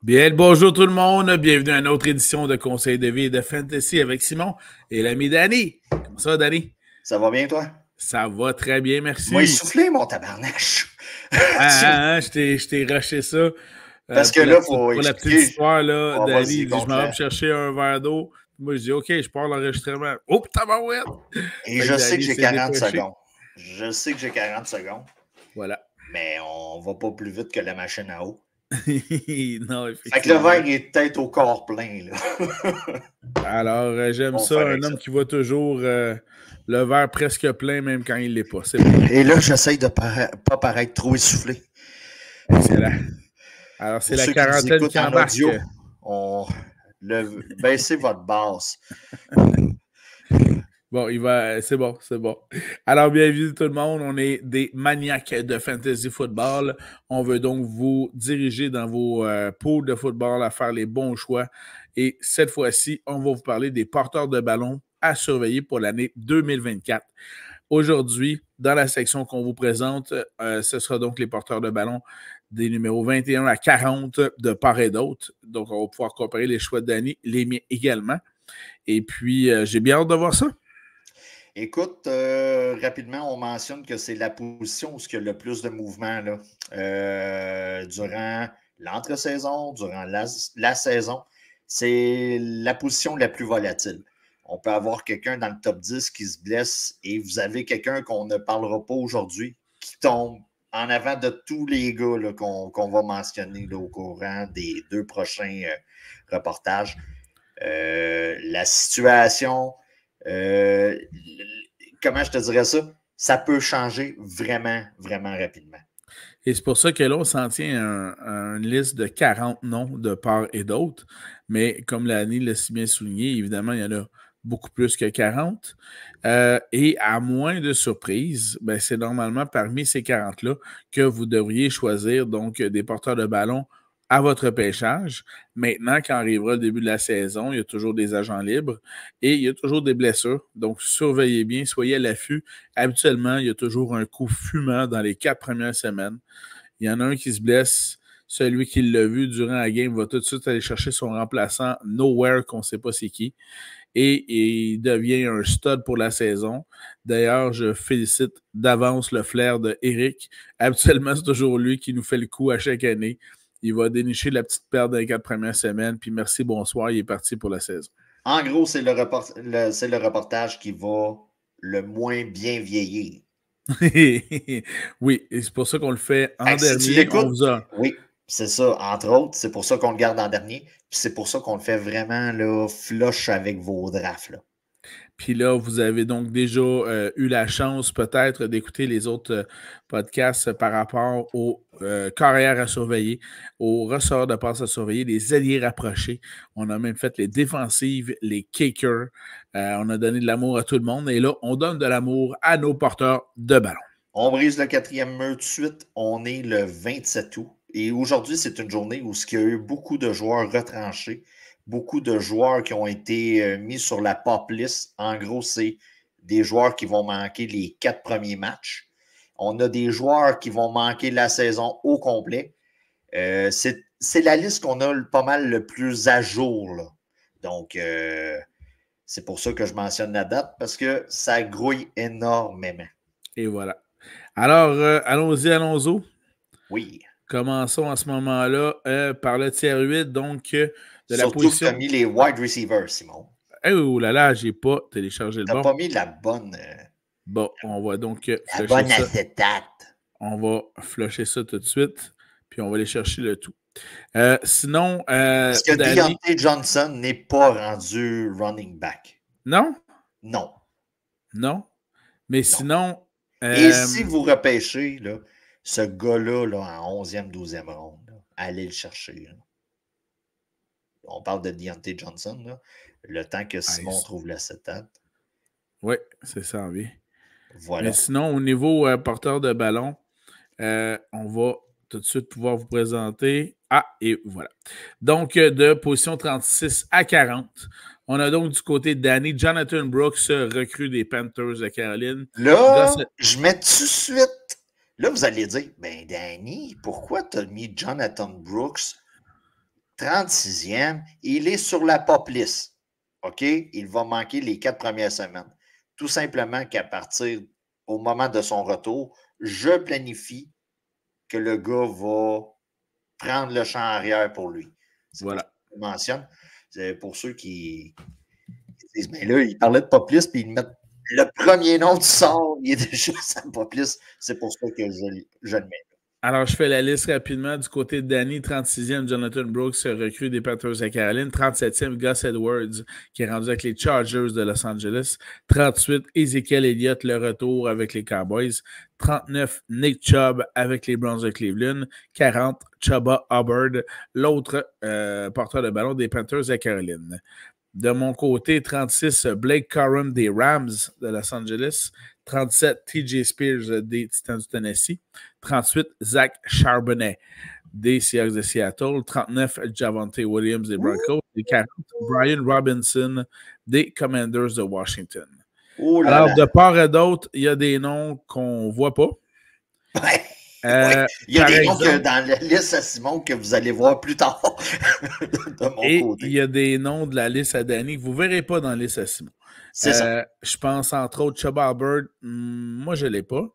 Bien le bonjour tout le monde, bienvenue à une autre édition de Conseil de vie et de Fantasy avec Simon et l'ami Danny. Comment ça va, Danny? Ça va bien, toi? Ça va très bien, merci. Moi, essoufflé, mon tabarnache. Je t'ai rushé ça. Parce que là, Pour la petite histoire, là, Danny, je m'en vais me chercher un verre d'eau. Moi, je dis, OK, je pars l'enregistrement. Oh, tabarouette! Et je sais que j'ai 40 secondes. Je sais que j'ai 40 secondes. Voilà. Mais on va pas plus vite que la machine à eau. Non, effectivement. Fait que le verre est peut-être au corps plein, là. Alors, j'aime ça, un homme qui voit toujours le verre presque plein, même quand il l'est pas. C'est bon. Et là, j'essaye de pas paraître trop essoufflé. Excellent. Alors, c'est la quarantaine qui embarque. Baissez votre basse. Bon, c'est bon, c'est bon. Alors, bienvenue tout le monde. On est des maniaques de fantasy football. On veut donc vous diriger dans vos pools de football à faire les bons choix. Et cette fois-ci, on va vous parler des porteurs de ballon à surveiller pour l'année 2024. Aujourd'hui, dans la section qu'on vous présente, ce sera donc les porteurs de ballon des numéros 21 à 40 de part et d'autre. Donc, on va pouvoir comparer les choix de Danny, les miens également. Et puis, j'ai bien hâte de voir ça. Écoute, rapidement, on mentionne que c'est la position où il y a le plus de mouvement là, durant l'entre-saison, durant la saison. C'est la position la plus volatile. On peut avoir quelqu'un dans le top 10 qui se blesse et vous avez quelqu'un qu'on ne parlera pas aujourd'hui qui tombe en avant de tous les gars qu'on va mentionner là, au courant des 2 prochains reportages. La situation... comment je te dirais ça? Ça peut changer vraiment, vraiment rapidement. Et c'est pour ça que là, on s'en tient à une liste de 40 noms de part et d'autre. Mais comme l'année l'a si bien souligné, évidemment, il y en a beaucoup plus que 40. Et à moins de surprise, ben, c'est normalement parmi ces 40-là que vous devriez choisir donc des porteurs de ballon à votre pêchage. Maintenant, quand arrivera le début de la saison, il y a toujours des agents libres et il y a toujours des blessures. Donc, surveillez bien, soyez à l'affût. Habituellement, il y a toujours un coup fumant dans les 4 premières semaines. Il y en a un qui se blesse. Celui qui l'a vu durant la game va tout de suite aller chercher son remplaçant nowhere qu'on ne sait pas c'est qui. Et il devient un stud pour la saison. D'ailleurs, je félicite d'avance le flair de Eric. Habituellement, c'est toujours lui qui nous fait le coup à chaque année. Il va dénicher la petite perte dans les 4 premières semaines. Puis merci, bonsoir, il est parti pour la saison. En gros, c'est le reportage qui va le moins bien vieillir. Oui, et c'est pour ça qu'on le fait en dernier. Si tu l'écoutes, oui, c'est ça. Entre autres, c'est pour ça qu'on le garde en dernier. Puis c'est pour ça qu'on le fait vraiment là, flush avec vos drafts. Là. Puis là, vous avez donc déjà eu la chance peut-être d'écouter les autres podcasts par rapport aux carrières à surveiller, aux ressorts de passes à surveiller, les alliés rapprochés. On a même fait les défensives, les kickers. On a donné de l'amour à tout le monde. Et là, on donne de l'amour à nos porteurs de ballon. On brise le 4e mur tout de suite. On est le 27 août. Et aujourd'hui, c'est une journée où il y a eu beaucoup de joueurs retranchés, beaucoup de joueurs qui ont été mis sur la pop list. En gros, c'est des joueurs qui vont manquer les 4 premiers matchs. On a des joueurs qui vont manquer la saison au complet. C'est la liste qu'on a pas mal le plus à jour. Là. Donc, c'est pour ça que je mentionne la date, parce que ça grouille énormément. Et voilà. Alors, allons-y. Oui. Commençons à ce moment-là par le tiers 8, donc de la position... Surtout que tu as mis les wide receivers, Simon. Oh là là, j'ai pas téléchargé le bon. Tu n'as pas mis la bonne... Bon, on va donc la bonne acétate. On va flusher ça tout de suite, puis on va aller chercher le tout. Sinon... Est-ce que Deontay Johnson n'est pas rendu running back? Non? Non. Non? Mais sinon... Et si vous repêchez là, ce gars-là là, en 11e, 12e ronde, là, allez le chercher. Là. On parle de Deontay Johnson, là, le temps que Simon trouve l'acétate. Oui, c'est ça, oui. Voilà. Mais sinon, au niveau porteur de ballon, on va tout de suite pouvoir vous présenter. Ah, et voilà. Donc, de position 36 à 40, on a donc du côté de Danny Jonathan Brooks, recrue des Panthers de Caroline. Là, je mets tout de suite. Là, vous allez dire, ben Danny, pourquoi tu as mis Jonathan Brooks 36e, il est sur la pop list. OK? Il va manquer les 4 premières semaines. Tout simplement qu'à partir au moment de son retour, je planifie que le gars va prendre le champ arrière pour lui. C'est voilà. pour ça que je mentionne. C'est pour ceux qui disent, mais là, il parlait de pop list, puis ils mettent le premier nom du sort, il est déjà sur la pop list. C'est pour ça que je le mets. Alors, je fais la liste rapidement. Du côté de Danny, 36e, Jonathan Brooks, recrue des Panthers de Caroline. 37e, Gus Edwards, qui est rendu avec les Chargers de Los Angeles. 38, Ezekiel Elliott, le retour avec les Cowboys. 39, Nick Chubb avec les Browns de Cleveland. 40, Chubba Hubbard, l'autre porteur de ballon des Panthers de Caroline. De mon côté, 36, Blake Corum des Rams de Los Angeles. 37, TJ Spears des Titans du Tennessee. 38, Zach Charbonnet des Seahawks de Seattle. 39, Javonte Williams des Broncos. Et 40, Brian Robinson des Commanders de Washington. Alors, de part et d'autre, il y a des noms qu'on ne voit pas. Ouais. Ouais. Il y a des noms que dans la liste à Simon que vous allez voir plus tard. De mon côté. Il y a des noms de la liste à Danny que vous ne verrez pas dans la liste à Simon. C'est ça. Je pense entre autres Chubba Hubbard. Moi, je ne l'ai pas.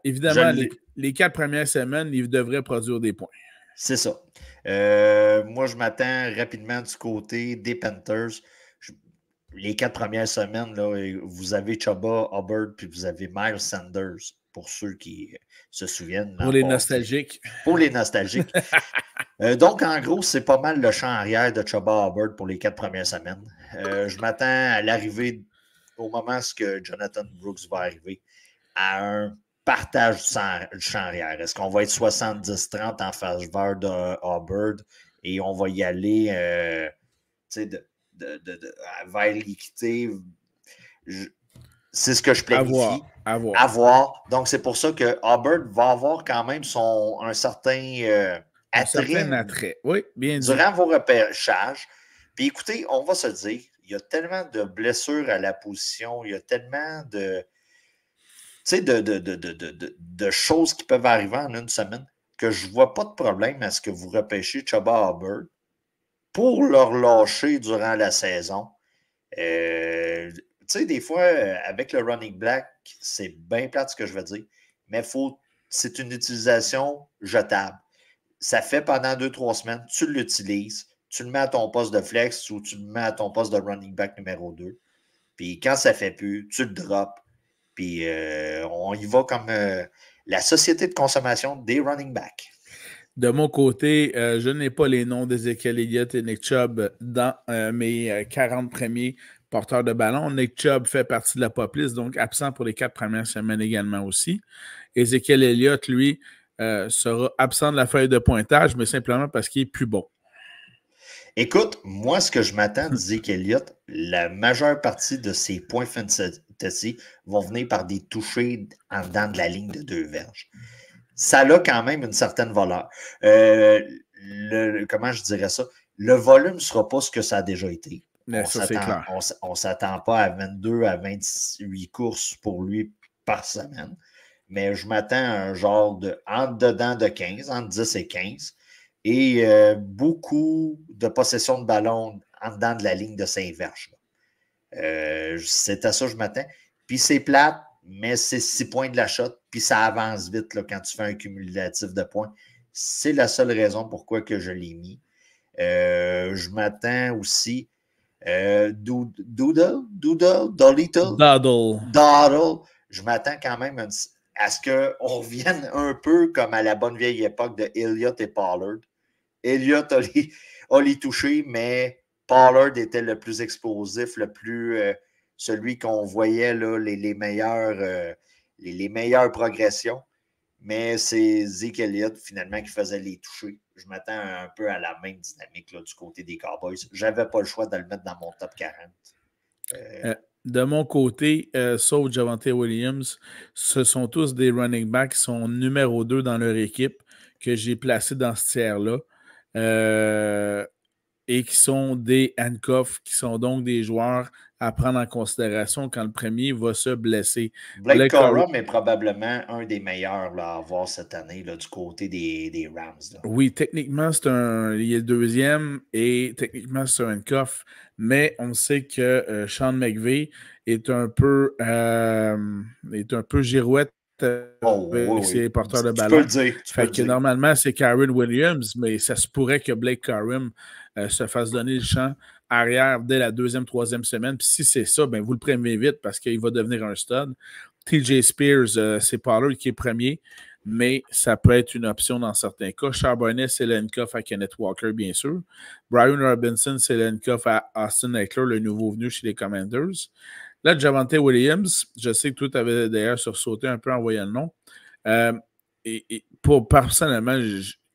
Évidemment, les 4 premières semaines, il devrait produire des points. C'est ça. Moi, je m'attends rapidement du côté des Panthers. Les 4 premières semaines, là, vous avez Chubba Hubbard puis vous avez Miles Sanders, pour ceux qui se souviennent. Pour les nostalgiques. Pour les nostalgiques. Donc, en gros, c'est pas mal le champ arrière de Chubba Hubbard pour les 4 premières semaines. Je m'attends à l'arrivée, au moment où Jonathan Brooks va arriver, à un partage du champ arrière. Est-ce qu'on va être 70-30 en faveur de Hubbard et on va y aller vers l'équité? C'est ce que je planifie. À voir. Donc, c'est pour ça que Hubbard va avoir quand même un certain attrait. Oui, bien dit. Durant vos repêchages. Puis écoutez, on va se dire, il y a tellement de blessures à la position, il y a tellement de choses qui peuvent arriver en une semaine que je ne vois pas de problème à ce que vous repêchiez Chubba Hubbard pour le relâcher durant la saison. Des fois, avec le running back, c'est bien plate ce que je veux dire, mais c'est une utilisation jetable. Ça fait pendant 2-3 semaines, tu l'utilises, tu le mets à ton poste de flex ou tu le mets à ton poste de running back numéro 2. Puis quand ça ne fait plus, tu le drops. Puis on y va comme la société de consommation des running backs. De mon côté, je n'ai pas les noms d'Ezekiel Elliott et Nick Chubb dans mes 40 premiers porteurs de ballon. Nick Chubb fait partie de la pop list, donc absent pour les 4 premières semaines également aussi. Ezekiel Elliott, lui, sera absent de la feuille de pointage, mais simplement parce qu'il est plus bon. Écoute, moi, ce que je m'attends d'Ezekiel Elliott, la majeure partie de ses points fantasy vont venir par des touchés en dedans de la ligne de 2 verges. Ça a quand même une certaine valeur. Comment je dirais ça? Le volume ne sera pas ce que ça a déjà été. On ne s'attend pas à 22 à 28 courses pour lui par semaine. Mais je m'attends à un genre entre dedans de 15, entre 10 et 15. Et beaucoup de possession de ballon en dedans de la ligne de 5 verges. C'est à ça que je m'attends. Puis c'est plate, mais c'est 6 points de la shot, puis ça avance vite là, quand tu fais un cumulatif de points. C'est la seule raison pourquoi que je l'ai mis. Je m'attends aussi Doodle. Je m'attends quand même à ce qu'on revienne un peu comme à la bonne vieille époque de Elliott et Pollard. Elliott a les touchés, mais Pollard était le plus explosif, le plus celui qu'on voyait là, les meilleures progressions. Mais c'est Zeke Elliott, finalement, qui faisait les touchés. Je m'attends un peu à la même dynamique là, du côté des Cowboys. Je n'avais pas le choix de le mettre dans mon top 40. De mon côté, sauf Javonte Williams, ce sont tous des running backs qui sont numéro 2 dans leur équipe que j'ai placé dans ce tiers-là. et qui sont des handcuffs, qui sont donc des joueurs à prendre en considération quand le premier va se blesser. Blake Corum est probablement un des meilleurs là, à avoir cette année là, du côté des Rams. Là. Oui, techniquement, il est le deuxième et techniquement, c'est un handcuff, mais on sait que Sean McVay est un peu girouette avec oui. ses porteurs de Tu ballon. peux le dire. Fait que normalement, c'est Kyren Williams, mais ça se pourrait que Blake Corum se fasse donner le champ arrière dès la deuxième, troisième semaine. Puis si c'est ça, ben vous le prenez vite parce qu'il va devenir un stud. TJ Spears, c'est Pollard qui est premier, mais ça peut être une option dans certains cas. Charbonnet, c'est le handcuff à Kenneth Walker, bien sûr. Brian Robinson, c'est le handcuff à Austin Eckler, le nouveau venu chez les Commanders. Là, Javonte Williams, je sais que toi, tu avais d'ailleurs sursauté un peu en voyant le nom. Personnellement,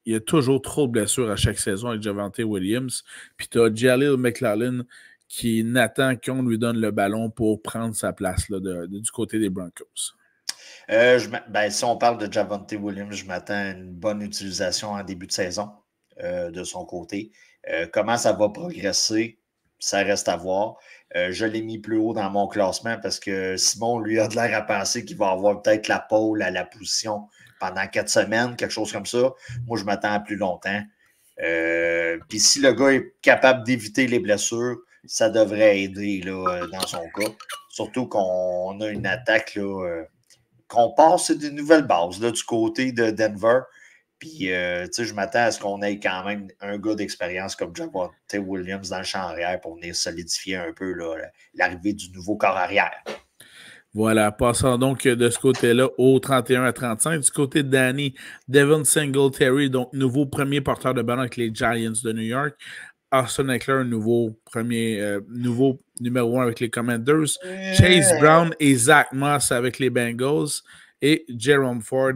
il y a toujours trop de blessures à chaque saison avec Javonte Williams. Puis tu as Jaleel McLaughlin qui n'attend qu'on lui donne le ballon pour prendre sa place là, du côté des Broncos. Si on parle de Javonte Williams, je m'attends à une bonne utilisation en début de saison de son côté. Comment ça va progresser, ça reste à voir. Je l'ai mis plus haut dans mon classement parce que Simon, lui, a de l'air à penser qu'il va avoir peut-être la pole à la position pendant 4 semaines, quelque chose comme ça. Moi, je m'attends à plus longtemps. Puis si le gars est capable d'éviter les blessures, ça devrait aider là, dans son cas. Surtout qu'on a une attaque là, qu'on passe des nouvelles bases là, du côté de Denver. Puis, je m'attends à ce qu'on ait quand même un gars d'expérience comme Javonte Williams dans le champ arrière pour venir solidifier un peu là, l'arrivée du nouveau corps arrière. Voilà, passons donc de ce côté-là au 31-35. Du côté de Danny, Devin Singletary, donc nouveau premier porteur de ballon avec les Giants de New York. Austin Eckler, nouveau numéro 1 avec les Commanders. Chase Brown et Zach Moss avec les Bengals. Et Jerome Ford,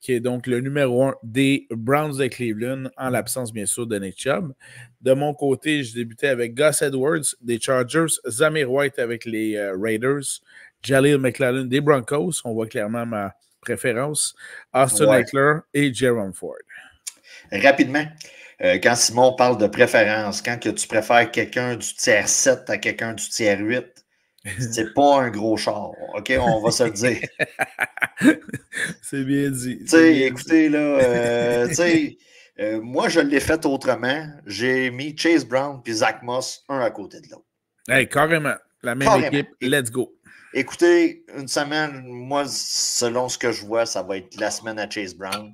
qui est donc le numéro 1 des Browns de Cleveland, en l'absence, bien sûr, de Nick Chubb. De mon côté, je débutais avec Gus Edwards des Chargers, Zamir White avec les Raiders, Jaleel McLaughlin des Broncos, on voit clairement ma préférence, Austin Eckler et Jerome Ford. Rapidement, quand Simon parle de préférence, quand que tu préfères quelqu'un du tiers 7 à quelqu'un du tiers 8, c'est pas un gros char, OK? On va se le dire. C'est bien dit. Écoutez, là, moi, je l'ai fait autrement. J'ai mis Chase Brown et Zach Moss un à côté de l'autre. Hey, carrément. La même équipe, let's go. Écoutez, une semaine, moi, selon ce que je vois, ça va être la semaine à Chase Brown.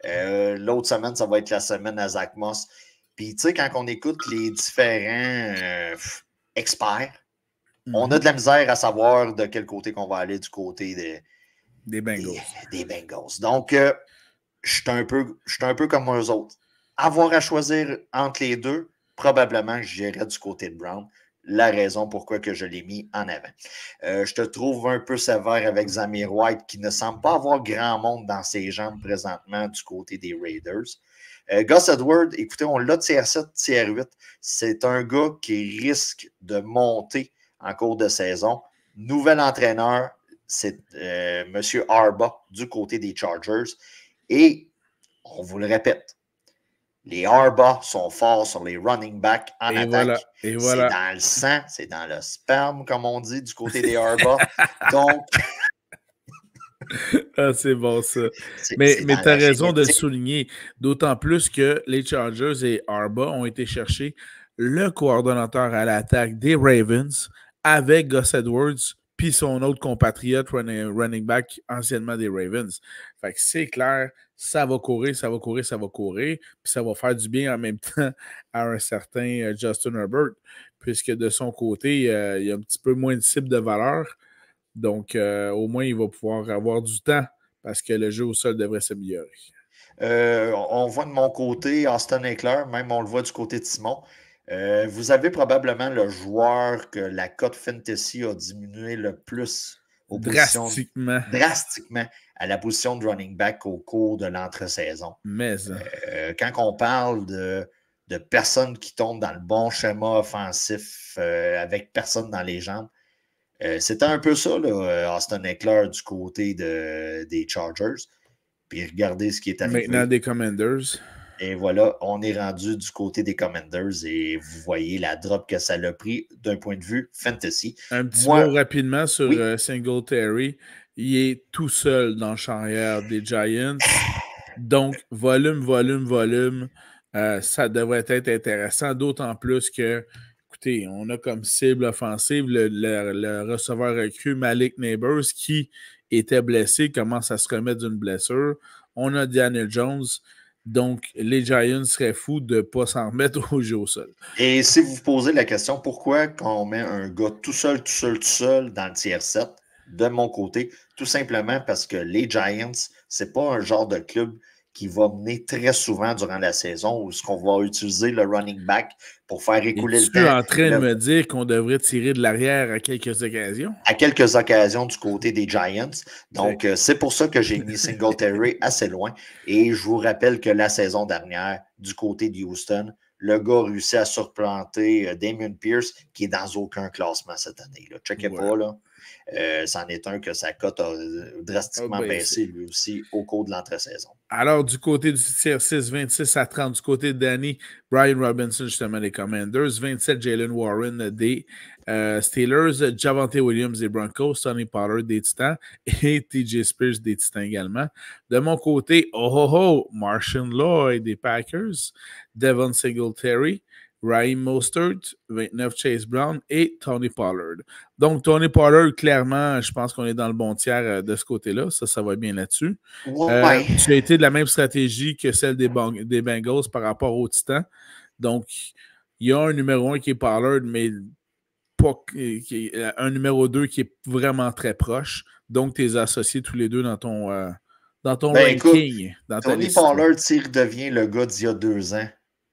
L'autre semaine, ça va être la semaine à Zach Moss. Puis, tu sais, quand on écoute les différents experts, on a de la misère à savoir de quel côté qu'on va aller du côté des Bengals. Des Bengals. Donc, je suis un peu comme eux autres. Avoir à choisir entre les deux, probablement que j'irais du côté de Brown. La raison pourquoi que je l'ai mis en avant. Je te trouve un peu sévère avec Zamir White, qui ne semble pas avoir grand monde dans ses jambes présentement du côté des Raiders. Gus Edwards, écoutez, on l'a tiers 7, tiers 8. C'est un gars qui risque de monter en cours de saison. Nouvel entraîneur, c'est M. Harbaugh du côté des Chargers. Et on vous le répète, les Harbaugh sont forts sur les running backs en attaque. C'est dans le sang, c'est dans le sperme, comme on dit, du côté des Harbaugh. Donc, ah, c'est bon ça. Mais tu as raison de le souligner. D'autant plus que les Chargers et Harbaugh ont été chercher le coordonnateur à l'attaque des Ravens avec Gus Edwards puis son autre compatriote running back anciennement des Ravens. Fait que c'est clair, ça va courir, puis ça va faire du bien en même temps à un certain Justin Herbert, puisque de son côté, il y a un petit peu moins de cible de valeur. Donc, au moins, il va pouvoir avoir du temps parce que le jeu au sol devrait s'améliorer. On voit de mon côté Austin Eckler, même on le voit du côté de Simon. Vous avez probablement le joueur que la cote fantasy a diminué le plus drastiquement à la position de running back au cours de l'entre-saison. Mais quand on parle de personnes qui tombent dans le bon schéma offensif avec personne dans les jambes, c'était un peu ça, là, Austin Eckler du côté des Chargers. Puis regardez ce qui est arrivé. Maintenant des Commanders. Et voilà, on est rendu du côté des Commanders et vous voyez la drop que ça l'a pris d'un point de vue fantasy. Un petit Moi, mot rapidement sur oui, Singletary. Il est tout seul dans le champ arrière des Giants. Donc, volume, volume, volume, ça devrait être intéressant, d'autant plus que, écoutez, on a comme cible offensive le receveur recru Malik Neighbors qui était blessé, commence à se remettre d'une blessure. On a Daniel Jones. Donc, les Giants seraient fous de ne pas s'en remettre au jeu au sol. et si vous vous posez la question, pourquoi quand on met un gars tout seul, tout seul, tout seul dans le tiers 7, de mon côté, tout simplement parce que les Giants, c'est pas un genre de club qui va mener très souvent durant la saison où ce qu'on va utiliser le running back pour faire écouler le Es-tu temps. en train de me dire qu'on devrait tirer de l'arrière à quelques occasions? À quelques occasions du côté des Giants. C'est Donc, c'est pour ça que j'ai mis Singletary assez loin. Et je vous rappelle que la saison dernière, du côté de Houston, le gars a réussi à surplanter Damien Pierce, qui est dans aucun classement cette année. Là. Checkez voilà. pas, là. C'en est un que sa cote a drastiquement baissé lui aussi au cours de l'entre-saison. Alors, du côté du tiers 6, 26-30, du côté de Danny, Brian Robinson, justement, des Commanders, 27, Jalen Warren des Steelers, Javante Williams des Broncos, Tony Pollard des Titans et TJ Spears des Titans également. De mon côté, Martian Lloyd des Packers, Devon Singletary, Raheem Mostert, 29, Chase Brown et Tony Pollard. Donc, Tony Pollard, clairement, je pense qu'on est dans le bon tiers de ce côté-là. Ça va bien là-dessus. Ouais. Tu as été de la même stratégie que celle des Bengals par rapport aux Titans. Donc, il y a un numéro 1 qui est Pollard, mais pas, un numéro 2 qui est vraiment très proche. Donc, tu les as associés tous les deux dans ton Écoute, ranking, dans ta Tony liste. Pollard, s'il redevient le gars d'il y a 2 ans,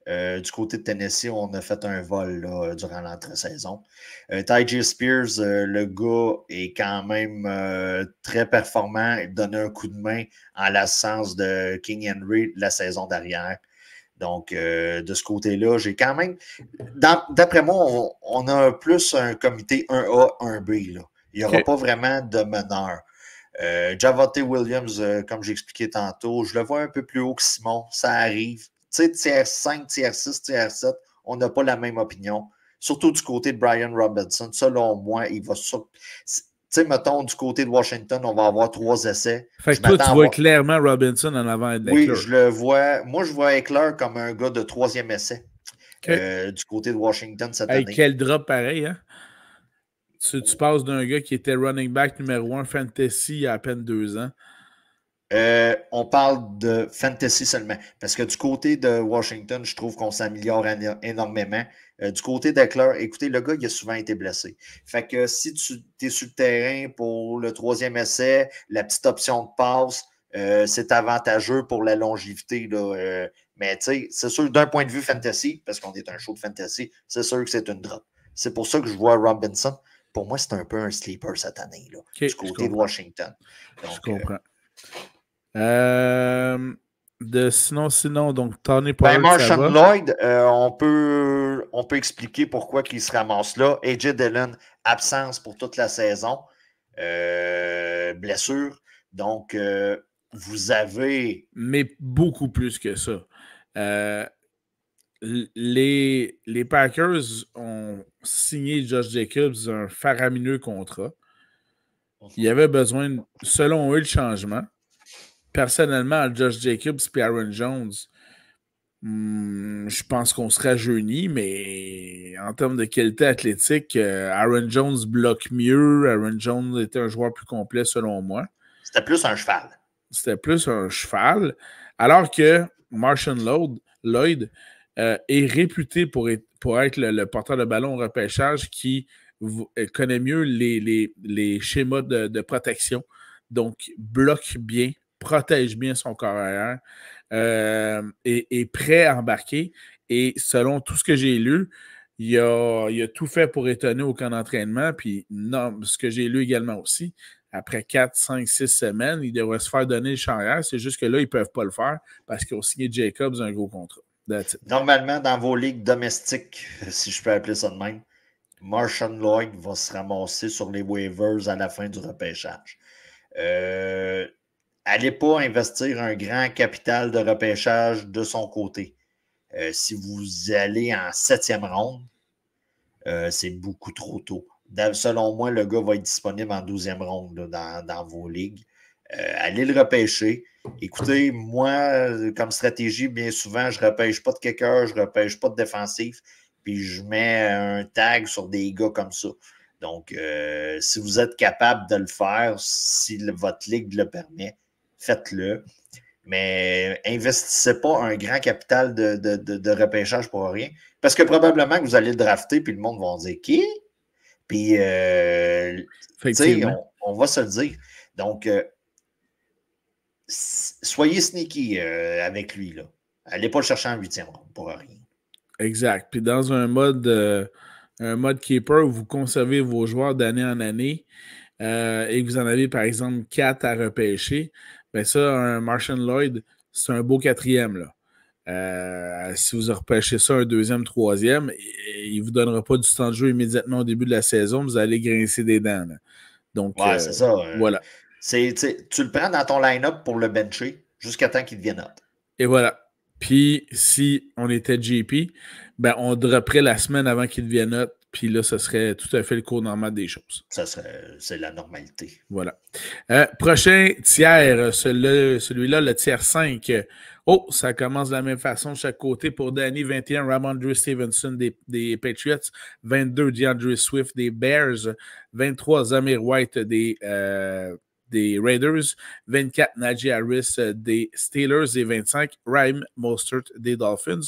du côté de Tennessee, on a fait un vol là, durant l'entre-saison. TJ Spears, le gars est quand même très performant. Il donne un coup de main en l'absence de King Henry la saison derrière. Donc, de ce côté-là, j'ai quand même. D'après moi, on a plus un comité 1A, 1B. Là. Il n'y aura pas vraiment de meneur. Javante Williams, comme j'ai expliqué tantôt, je le vois un peu plus haut que Simon. Ça arrive. Tu sais, tiers 5, tiers 6, tiers 7, on n'a pas la même opinion. Surtout du côté de Brian Robinson. Selon moi, il va sur. Tu sais, mettons, du côté de Washington, on va avoir 3 essais. Fait que toi, tu vois clairement Robinson en avant Oui, d'Eckler. je le vois. Moi, je vois Eckler comme un gars de 3e essai du côté de Washington cette année. Quel drop pareil, hein? Tu passes d'un gars qui était running back numéro 1 fantasy il y a à peine 2 ans. On parle de fantasy seulement. Parce que du côté de Washington, je trouve qu'on s'améliore énormément. Du côté d'Eckler, écoutez, le gars, il a souvent été blessé. Fait que si tu es sur le terrain pour le 3e essai, la petite option de passe, c'est avantageux pour la longévité. Là, mais tu sais, c'est sûr, d'un point de vue fantasy, parce qu'on est un show de fantasy, c'est sûr que c'est une drop. C'est pour ça que je vois Robinson. Pour moi, c'est un peu un sleeper cette année, là, du côté de Washington. Donc, je comprends. Sinon, donc Tony Pollard, Martian Lloyd, on peut expliquer pourquoi il se ramasse là. AJ Dillon, absence pour toute la saison. Blessure. Donc, vous avez... Mais beaucoup plus que ça. Les Packers ont signé Josh Jacobs un faramineux contrat. Il y avait besoin, selon eux, de changement. Personnellement, Josh Jacobs et Aaron Jones, je pense qu'on se rajeunit, mais en termes de qualité athlétique, Aaron Jones bloque mieux. Aaron Jones était un joueur plus complet, selon moi. C'était plus un cheval. C'était plus un cheval. Alors que Martian Lloyd est réputé pour être le porteur de ballon au repêchage qui connaît mieux les schémas de protection. Donc, bloque bien, protège bien son corps arrière, est prêt à embarquer. Et selon tout ce que j'ai lu, il a tout fait pour étonner au camp d'entraînement. Puis, non, ce que j'ai lu également aussi, après 4, 5, 6 semaines, il devrait se faire donner le champ arrière. C'est juste que là, ils ne peuvent pas le faire parce qu'ils ont signé Jacobs un gros contrat. Normalement, dans vos ligues domestiques, si je peux appeler ça de même, Martian Lloyd va se ramasser sur les waivers à la fin du repêchage. allez pas investir un grand capital de repêchage de son côté. Si vous allez en 7e ronde, c'est beaucoup trop tôt. Selon moi, le gars va être disponible en 12e ronde là, dans vos ligues. Allez le repêcher. Écoutez, moi, comme stratégie, bien souvent, je ne repêche pas de kicker, je ne repêche pas de défensif, puis je mets un tag sur des gars comme ça. Donc, si vous êtes capable de le faire, si votre ligue le permet, faites-le. Mais investissez pas un grand capital de repêchage pour rien. Parce que probablement que vous allez le drafter, puis le monde va dire qui? Puis, tu sais, on va se le dire. Donc, soyez sneaky avec lui. Là. Allez pas le chercher en 8e ronde pour rien. Exact. Puis dans un mode keeper où vous conservez vos joueurs d'année en année et que vous en avez, par exemple, 4 à repêcher, ben ça, un Martian Lloyd, c'est un beau 4e. Là. Si vous repêchez ça un 2e, 3e, il ne vous donnera pas du temps de jeu immédiatement au début de la saison. Vous allez grincer des dents. Là. Donc, ouais, c'est ça. Voilà. Tu le prends dans ton line-up pour le bencher jusqu'à temps qu'il devienne hot. Et voilà. Puis, si on était JP, ben, on dropperait la semaine avant qu'il devienne hot. Puis là, ce serait tout à fait le cours normal des choses. C'est la normalité. Voilà. Prochain tiers, celui-là, le tiers 5. Oh, ça commence de la même façon de chaque côté. Pour Danny, 21, Ramondre Stevenson des Patriots. 22, DeAndre Swift des Bears. 23, Zamir White des Raiders, 24 Najee Harris des Steelers et 25 Raheem Mostert des Dolphins.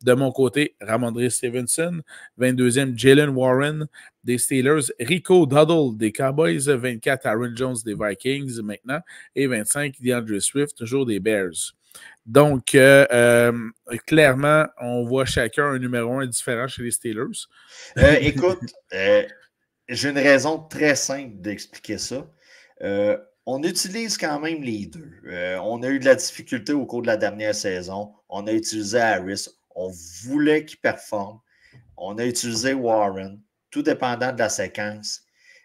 De mon côté, Ramondre Stevenson, 22e Jalen Warren des Steelers, Rico Dowdle des Cowboys, 24 Aaron Jones des Vikings maintenant et 25 DeAndre Swift, toujours des Bears. Donc, clairement, on voit chacun un numéro 1 différent chez les Steelers. Écoute, j'ai une raison très simple d'expliquer ça. On utilise quand même les deux. On a eu de la difficulté au cours de la dernière saison. On a utilisé Harris. On voulait qu'il performe. On a utilisé Warren, tout dépendant de la séquence.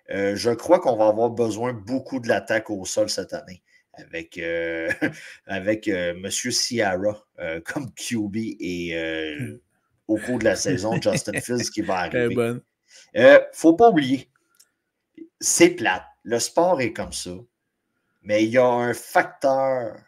Je crois qu'on va avoir besoin beaucoup de l'attaque au sol cette année avec M. Ciara comme QB et au cours de la saison, Justin Fields qui va arriver. Faut pas oublier, c'est plate. Le sport est comme ça. Mais il y a un facteur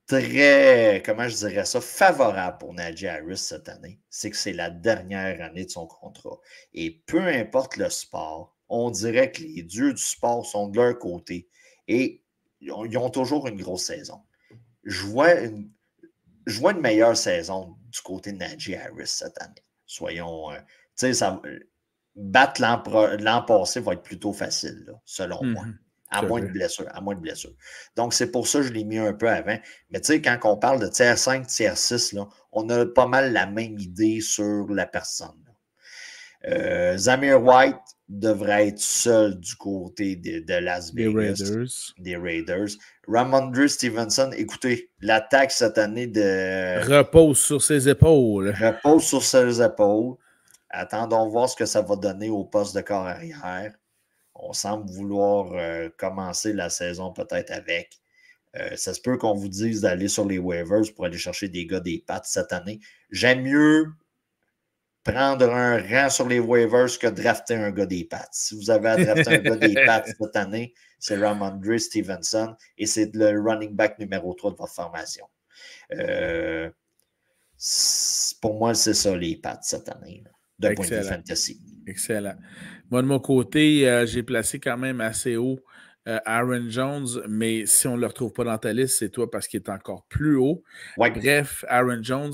très, comment je dirais ça, favorable pour Najee Harris cette année. C'est que c'est la dernière année de son contrat. Et peu importe le sport, on dirait que les dieux du sport sont de leur côté. Et ils ont toujours une grosse saison. Je vois une meilleure saison du côté de Najee Harris cette année. Soyons, tu sais, battre l'an passé va être plutôt facile, là, selon moi. À moins de blessures. Donc, c'est pour ça que je l'ai mis un peu avant. Mais tu sais, quand on parle de tiers 5, tiers 6, là, on a pas mal la même idée sur la personne. Zamir White devrait être seul du côté de Las Vegas. Des Raiders. Ramondre Stevenson, écoutez, l'attaque cette année repose sur ses épaules. Attendons voir ce que ça va donner au poste de corps arrière. On semble vouloir commencer la saison peut-être avec. Ça se peut qu'on vous dise d'aller sur les waivers pour aller chercher des gars des Pats cette année. J'aime mieux prendre un rang sur les waivers que drafter un gars des Pats. Si vous avez à drafter un gars des Pats cette année, c'est Ramondre Stevenson et c'est le running back numéro 3 de votre formation. Pour moi, c'est ça les Pats cette année, là, d'un point de vue fantasy. Excellent. Moi, de mon côté, j'ai placé quand même assez haut Aaron Jones, mais si on ne le retrouve pas dans ta liste, c'est toi parce qu'il est encore plus haut. Ouais. Bref, Aaron Jones,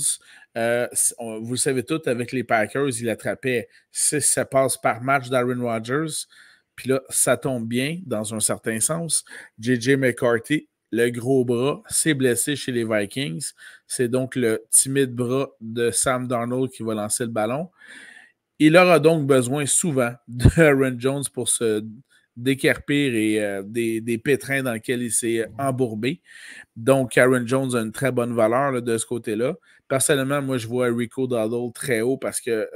vous le savez tous, avec les Packers, il attrapait 6 passes par match d'Aaron Rodgers. Puis là, ça tombe bien dans un certain sens. J.J. McCarthy, le gros bras, s'est blessé chez les Vikings. C'est donc le timide bras de Sam Darnold qui va lancer le ballon. Il aura donc besoin souvent d'Aaron Jones pour se décarpir et des pétrins dans lesquels il s'est embourbé. Donc, Aaron Jones a une très bonne valeur là, de ce côté-là. Personnellement, moi, je vois Rico Dowdle très haut parce que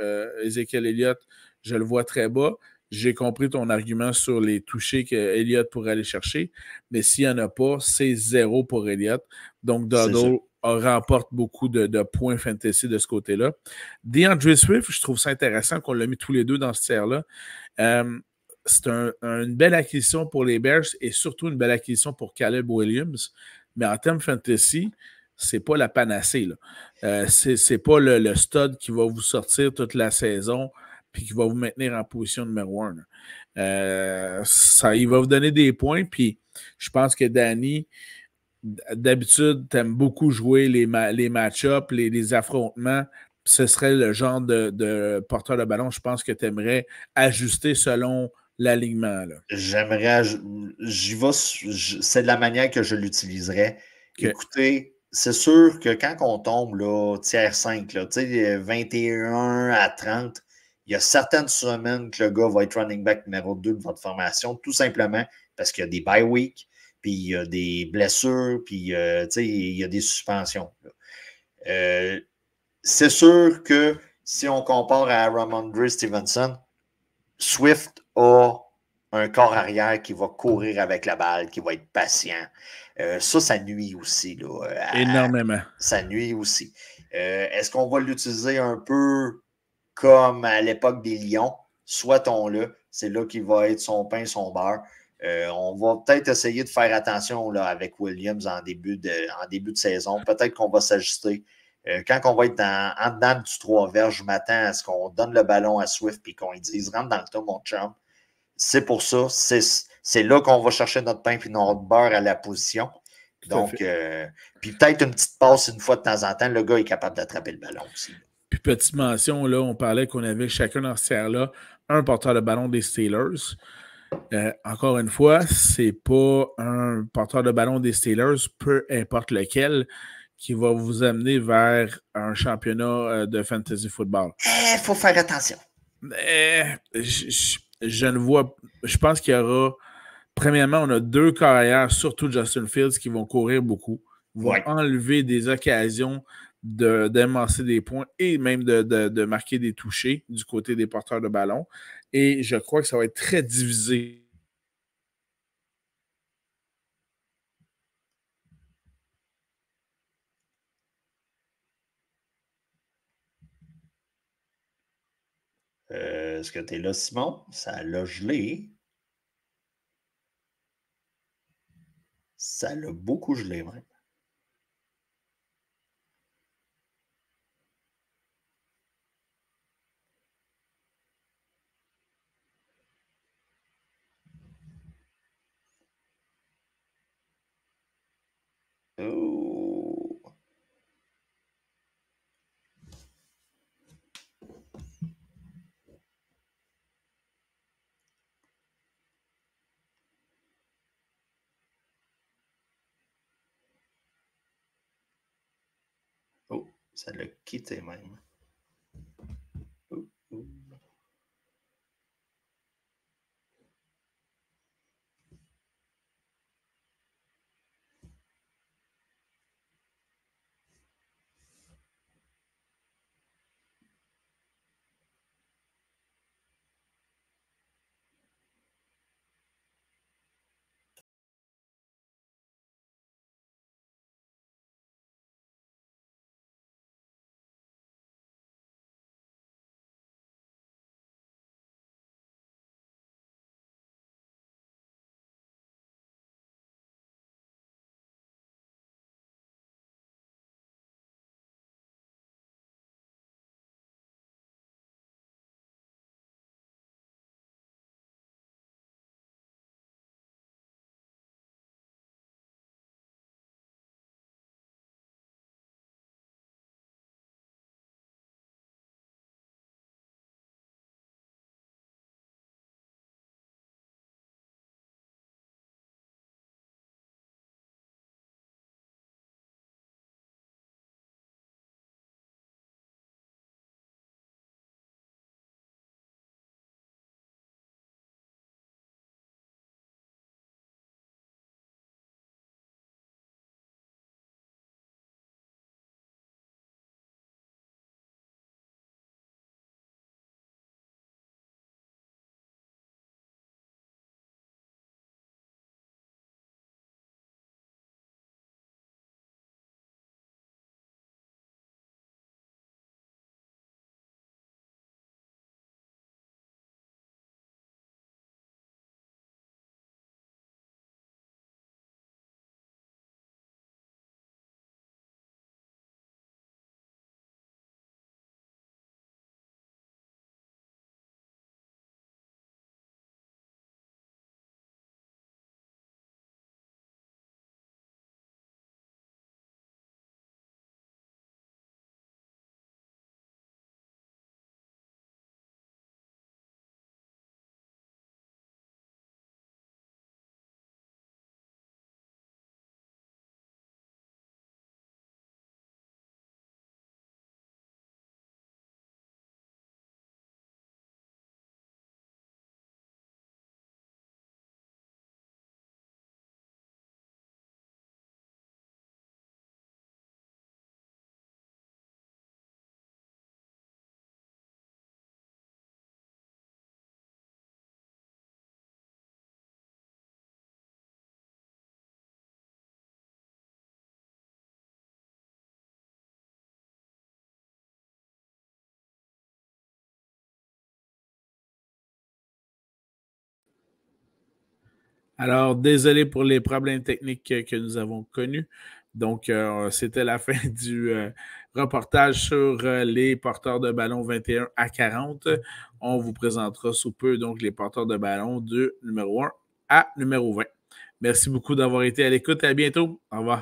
Ezekiel Elliott, je le vois très bas. j'ai compris ton argument sur les touchés que Elliott pourrait aller chercher, mais s'il n'y en a pas, c'est 0 pour Elliott. Donc, Doddle remporte beaucoup de points fantasy de ce côté-là. DeAndre Swift, je trouve ça intéressant qu'on l'a mis tous les deux dans ce tiers-là. C'est une belle acquisition pour les Bears et surtout une belle acquisition pour Caleb Williams. Mais en termes fantasy, c'est pas la panacée. C'est pas le stud qui va vous sortir toute la saison puis qui va vous maintenir en position numéro 1. Il va vous donner des points, puis je pense que Danny, d'habitude, t'aimes beaucoup jouer les match-ups, les affrontements. Ce serait le genre de porteur de ballon, je pense que tu aimerais ajuster selon l'alignement. J'aimerais, j'y vais, c'est de la manière que je l'utiliserais. Okay. Écoutez, c'est sûr que quand on tombe là, tiers 5, là, 21 à 30, il y a certaines semaines que le gars va être running back numéro 2 de votre formation, tout simplement parce qu'il y a des bye week, puis il y a des blessures, puis il y a des suspensions. C'est sûr que si on compare à Ramondre Stevenson, Swift a un corps arrière qui va courir avec la balle, qui va être patient. Ça nuit aussi. Là, énormément. Ça nuit aussi. Est-ce qu'on va l'utiliser un peu comme à l'époque des Lions? Souhaitons-le. C'est là qu'il va être son pain, son beurre. On va peut-être essayer de faire attention là, avec Williams en début de saison. Peut-être qu'on va s'ajuster. Quand on va être en dedans du 3 verges, je m'attends à ce qu'on donne le ballon à Swift et qu'on lui dise « rentre dans le tas, mon chum ». C'est pour ça. C'est là qu'on va chercher notre pain et notre beurre à la position. Donc, puis peut-être une petite passe une fois de temps en temps, le gars est capable d'attraper le ballon aussi. Puis petite mention, là, on parlait qu'on avait chacun dans ce tiers-là un porteur de ballon des Steelers. Encore une fois, c'est pas un porteur de ballon des Steelers, peu importe lequel, qui va vous amener vers un championnat de fantasy football. Il faut faire attention. Je ne vois. Je pense qu'il y aura. Premièrement, on a 2 carrières, surtout Justin Fields, qui vont courir beaucoup, vont enlever des occasions d'émancer des points et même de marquer des touchés du côté des porteurs de ballon. Et je crois que ça va être très divisé. Est-ce que tu es là, Simon? Ça l'a gelé. Ça l'a beaucoup gelé, même. Oh. Oh, ça l'a quitté même. Oh, oh. Alors, désolé pour les problèmes techniques que nous avons connus. Donc, c'était la fin du reportage sur les porteurs de ballon 21 à 40. On vous présentera sous peu donc les porteurs de ballon de numéro 1 à numéro 20. Merci beaucoup d'avoir été à l'écoute et à bientôt. Au revoir.